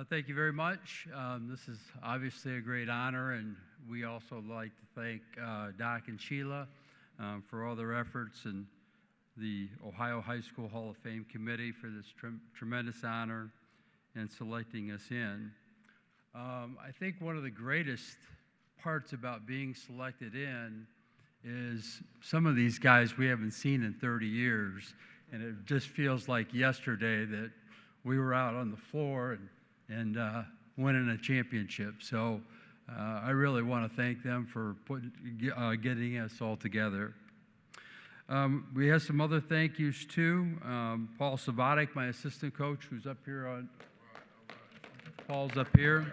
Thank you very much. This is obviously a great honor, and we also like to thank Doc and Sheila for all their efforts, and the Ohio High School Hall of Fame Committee for this tremendous honor and selecting us in. I think one of the greatest parts about being selected in is some of these guys we haven't seen in 30 years, and it just feels like yesterday that we were out on the floor and winning a championship. So I really want to thank them for getting us all together. We have some other thank yous too. Paul Savatic, my assistant coach, who's up here. Paul's up here.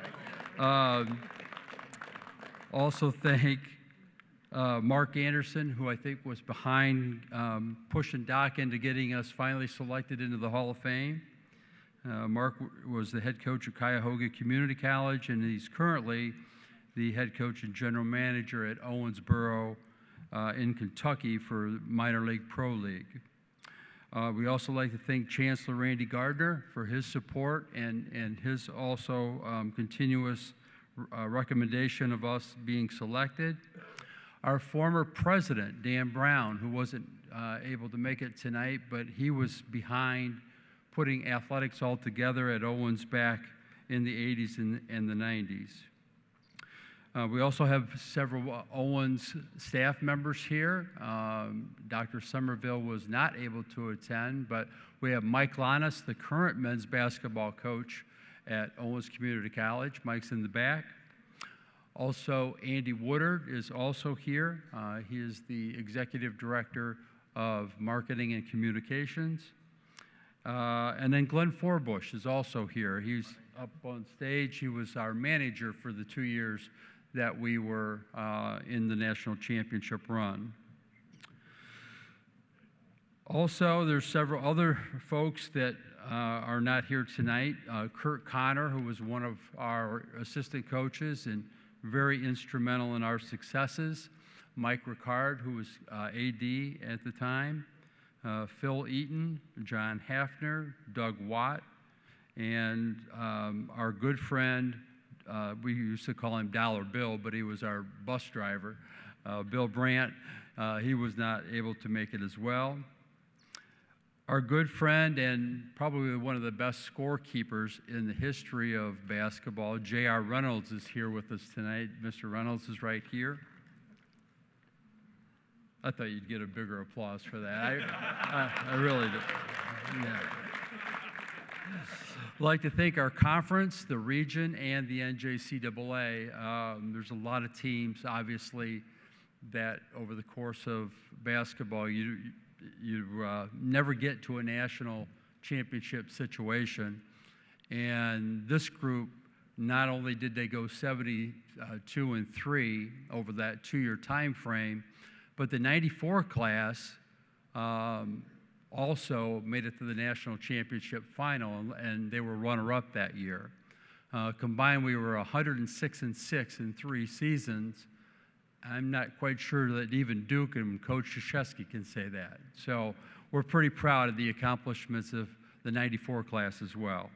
Also thank Mark Anderson, who I think was behind pushing Doc into getting us finally selected into the Hall of Fame. Mark was the head coach at Cuyahoga Community College, and he's currently the head coach and general manager at Owensboro in Kentucky for Minor League Pro League. We also like to thank Chancellor Randy Gardner for his support and his also continuous recommendation of us being selected. Our former president, Dan Brown, who wasn't able to make it tonight, but he was behind putting athletics all together at Owens back in the 80s and the 90s. We also have several Owens staff members here. Dr. Somerville was not able to attend, but we have Mike Lannis, the current men's basketball coach at Owens Community College. Mike's in the back. Also, Andy Woodard is also here. He is the executive director of marketing and communications. And then Glenn Forbush is also here. He's up on stage. He was our manager for the 2 years that we were in the national championship run. Also, there's several other folks that are not here tonight. Kurt Connor, who was one of our assistant coaches and very instrumental in our successes. Mike Ricard, who was AD at the time. Phil Eaton, John Hafner, Doug Watt, and our good friend, we used to call him Dollar Bill, but he was our bus driver, Bill Brandt. He was not able to make it as well. Our good friend and probably one of the best scorekeepers in the history of basketball, J.R. Reynolds, is here with us tonight. Mr. Reynolds is right here. I thought you'd get a bigger applause for that. I really do. Yeah. I'd like to thank our conference, the region, and the NJCAA. There's a lot of teams, obviously, that over the course of basketball, you never get to a national championship situation. And this group, not only did they go 72-3 over that 2-year time frame, but the 94 class also made it to the national championship final, and they were runner-up that year. Combined, we were 106-6 in 3 seasons. I'm not quite sure that even Duke and Coach Krzyzewski can say that. So we're pretty proud of the accomplishments of the 94 class as well.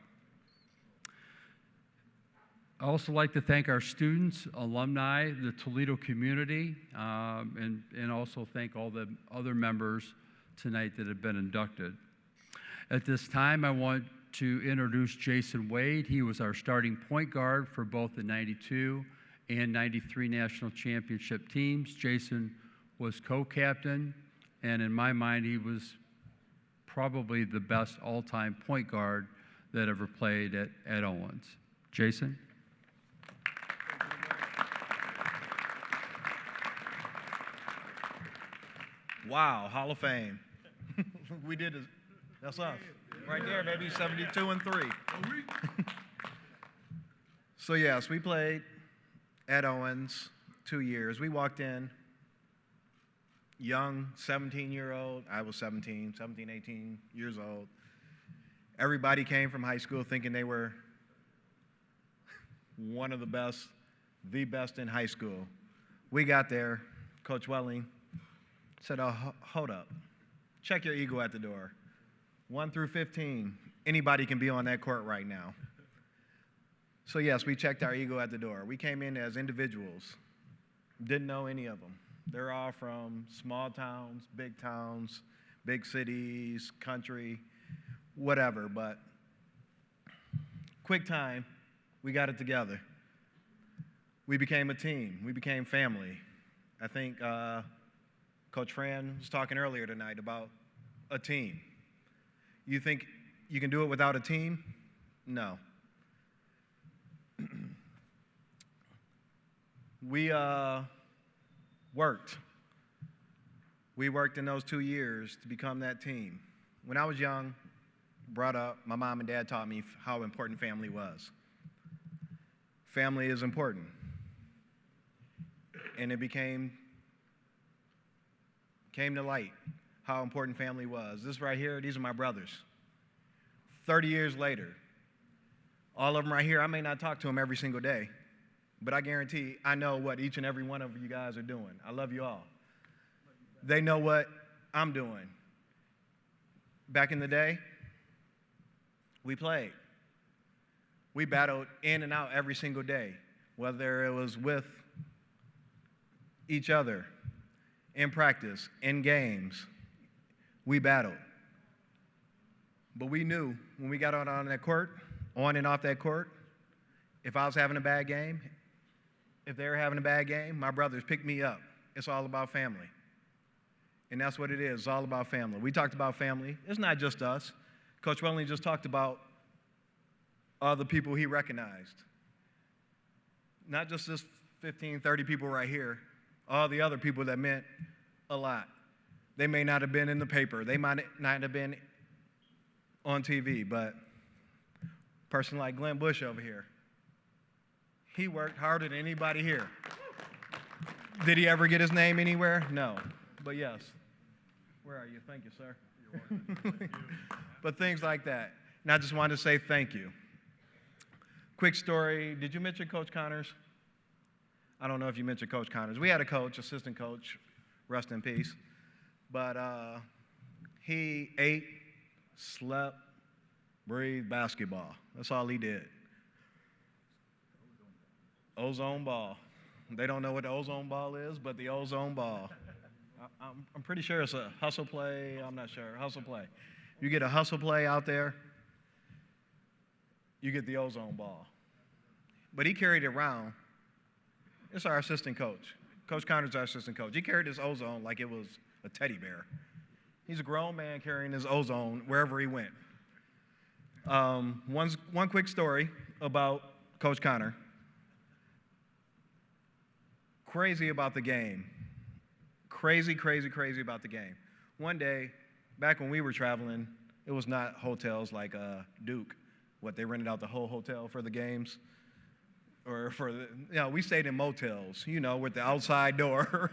I also like to thank our students, alumni, the Toledo community, and also thank all the other members tonight that have been inducted. At this time, I want to introduce Jason Wade. He was our starting point guard for both the 92 and 93 national championship teams. Jason was co-captain, and in my mind, he was probably the best all-time point guard that ever played at Owens. Jason? Wow, Hall of Fame. We did it. That's us. Right there, baby, 72-3. So yes, we played at Owens 2 years. We walked in, young, 17-year-old. I was 17, 18 years old. Everybody came from high school thinking they were one of the best in high school. We got there, Coach Welling said, "Oh, hold up. Check your ego at the door. 1 through 15, anybody can be on that court right now." So yes, we checked our ego at the door. We came in as individuals. Didn't know any of them. They're all from small towns, big cities, country, whatever. But quick time, we got it together. We became a team. We became family. I think Coach Fran was talking earlier tonight about a team. You think you can do it without a team? No. We worked. We worked in those 2 years to become that team. When I was young, brought up, my mom and dad taught me how important family was. Family is important. And it came to light how important family was. This right here, these are my brothers. 30 years later, all of them right here, I may not talk to them every single day, but I guarantee I know what each and every one of you guys are doing. I love you all. They know what I'm doing. Back in the day, we played. We battled in and out every single day, whether it was with each other, in practice, in games. We battled. But we knew when we got on that court, on and off that court, if I was having a bad game, if they were having a bad game, my brothers picked me up. It's all about family. And that's what it is. It's all about family. We talked about family. It's not just us. Coach Welling just talked about all the people he recognized. Not just this 15, 30 people right here, all the other people that meant a lot. They may not have been in the paper. They might not have been on TV, but a person like Glenn Bush over here, he worked harder than anybody here. Did he ever get his name anywhere? No, but yes. Where are you? Thank you, sir. You're welcome. But things like that. And I just wanted to say thank you. Quick story. Did you mention Coach Connors? I don't know if you mentioned Coach Connors. We had a coach, assistant coach, rest in peace. But he ate, slept, breathed basketball. That's all he did. Ozone ball. They don't know what the ozone ball is, but the ozone ball. I'm pretty sure it's a hustle play. I'm not sure. Hustle play. You get a hustle play out there, you get the ozone ball. But he carried it around. It's our assistant coach. Coach Connor's our assistant coach. He carried his ozone like it was a teddy bear. He's a grown man carrying his ozone wherever he went. One quick story about Coach Connor. Crazy about the game. Crazy about the game. One day, back when we were traveling, it was not hotels like Duke. They rented out the whole hotel for the games. Or we stayed in motels, with the outside door.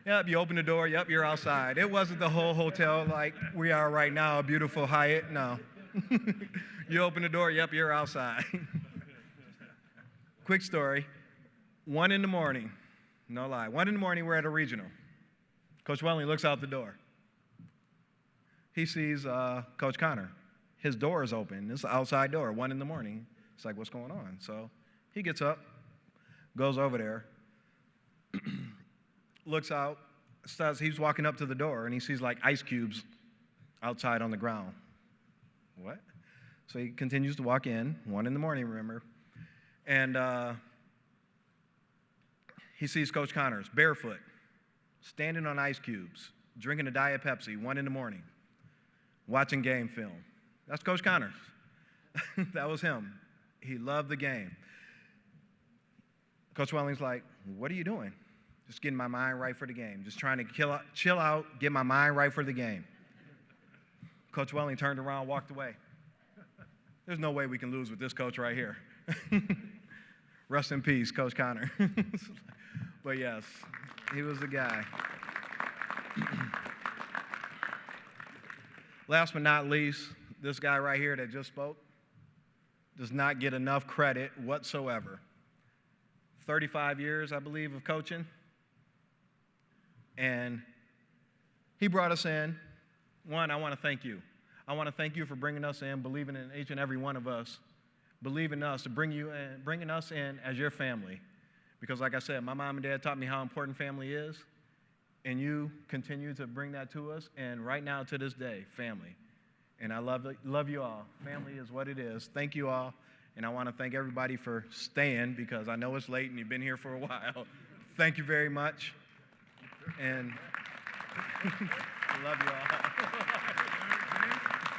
Yep, you open the door, yep, you're outside. It wasn't the whole hotel like we are right now, a beautiful Hyatt, no. You open the door, yep, you're outside. Quick story, 1 in the morning, no lie, 1 in the morning, we're at a regional. Coach Welling looks out the door. He sees Coach Connor. His door is open, it's the outside door, 1 in the morning. It's like, what's going on? So he gets up, goes over there, looks out, he's walking up to the door, and he sees like ice cubes outside on the ground. What? So he continues to walk in, 1 in the morning, remember, and he sees Coach Connors barefoot, standing on ice cubes, drinking a Diet Pepsi, 1 in the morning, watching game film. That's Coach Connors. That was him. He loved the game. Coach Welling's like, what are you doing? Just getting my mind right for the game. Just trying to chill out, get my mind right for the game. Coach Welling turned around, walked away. There's no way we can lose with this coach right here. Rest in peace, Coach Connor. But yes, he was the guy. Last but not least, this guy right here that just spoke does not get enough credit whatsoever. 35 years, I believe, of coaching. And he brought us in. One, I want to thank you. I want to thank you for bringing us in, believing in each and every one of us believe in us, to bringing us in as your family. Because like I said, my mom and dad taught me how important family is, and you continue to bring that to us, and right now to this day, family. And I love you all. Family is what it is. Thank you all, and I want to thank everybody for staying, because I know it's late and you've been here for a while. Thank you very much, and love you all.